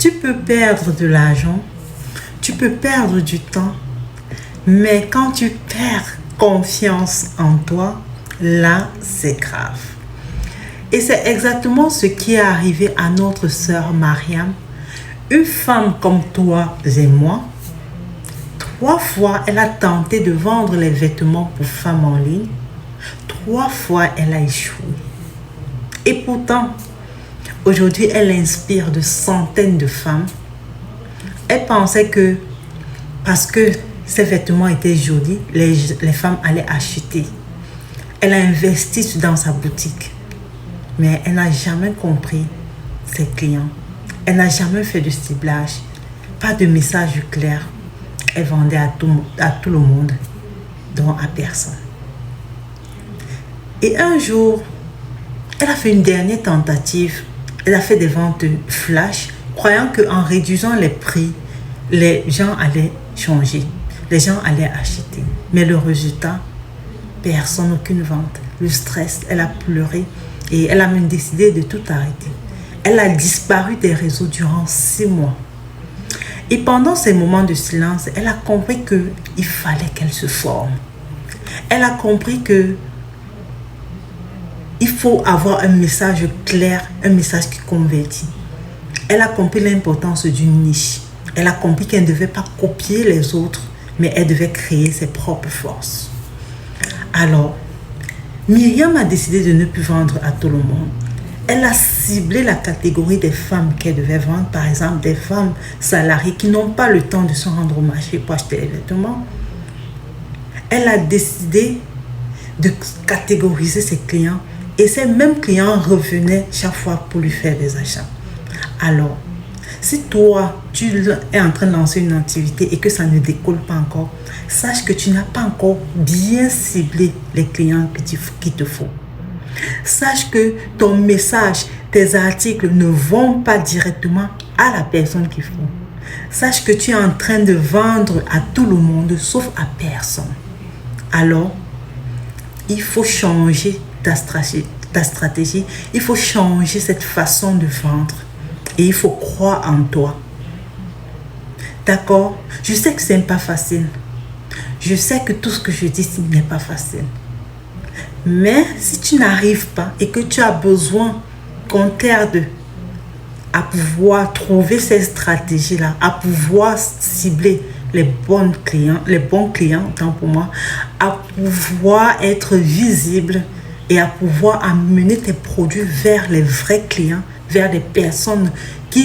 Tu peux perdre de l'argent, tu peux perdre du temps, mais quand tu perds confiance en toi, là, c'est grave. Et c'est exactement ce qui est arrivé à notre sœur Mariam, une femme comme toi et moi. 3 fois, elle a tenté de vendre les vêtements pour femmes en ligne. 3 fois, elle a échoué. Et pourtant, aujourd'hui, elle inspire de centaines de femmes. Elle pensait que parce que ses vêtements étaient jolis, les femmes allaient acheter. Elle a investi dans sa boutique. Mais elle n'a jamais compris ses clients. Elle n'a jamais fait de ciblage. Pas de message clair. Elle vendait à tout le monde, donc à personne. Et un jour, elle a fait une dernière tentative. Elle a fait des ventes flash, croyant qu'en réduisant les prix, les gens allaient changer. Les gens allaient acheter. Mais le résultat, personne, aucune vente. Le stress, elle a pleuré et elle a même décidé de tout arrêter. Elle a disparu des réseaux durant 6 mois. Et pendant ces moments de silence, elle a compris qu'il fallait qu'elle se forme. Elle a compris que il faut avoir un message clair, un message qui convertit. Elle a compris l'importance d'une niche. Elle a compris qu'elle ne devait pas copier les autres, mais elle devait créer ses propres forces. Alors, Myriam a décidé de ne plus vendre à tout le monde. Elle a ciblé la catégorie des femmes qu'elle devait vendre, par exemple des femmes salariées qui n'ont pas le temps de se rendre au marché pour acheter les vêtements. Elle a décidé de catégoriser ses clients et ces mêmes clients revenaient chaque fois pour lui faire des achats. Alors, si toi, tu es en train de lancer une activité et que ça ne décolle pas encore, sache que tu n'as pas encore bien ciblé les clients qu'il te faut. Sache que ton message, tes articles ne vont pas directement à la personne qu'il faut. Sache que tu es en train de vendre à tout le monde, sauf à personne. Alors, il faut changer ta stratégie. Il faut changer cette façon de vendre. Et il faut croire en toi. D'accord? Je sais que ce n'est pas facile. Je sais que tout ce que je dis n'est pas facile. Mais si tu n'arrives pas et que tu as besoin qu'on t'aide à pouvoir trouver ces stratégies-là, à pouvoir cibler les bons clients, autant pour moi, à pouvoir être visible et à pouvoir amener tes produits vers les vrais clients, vers des personnes qui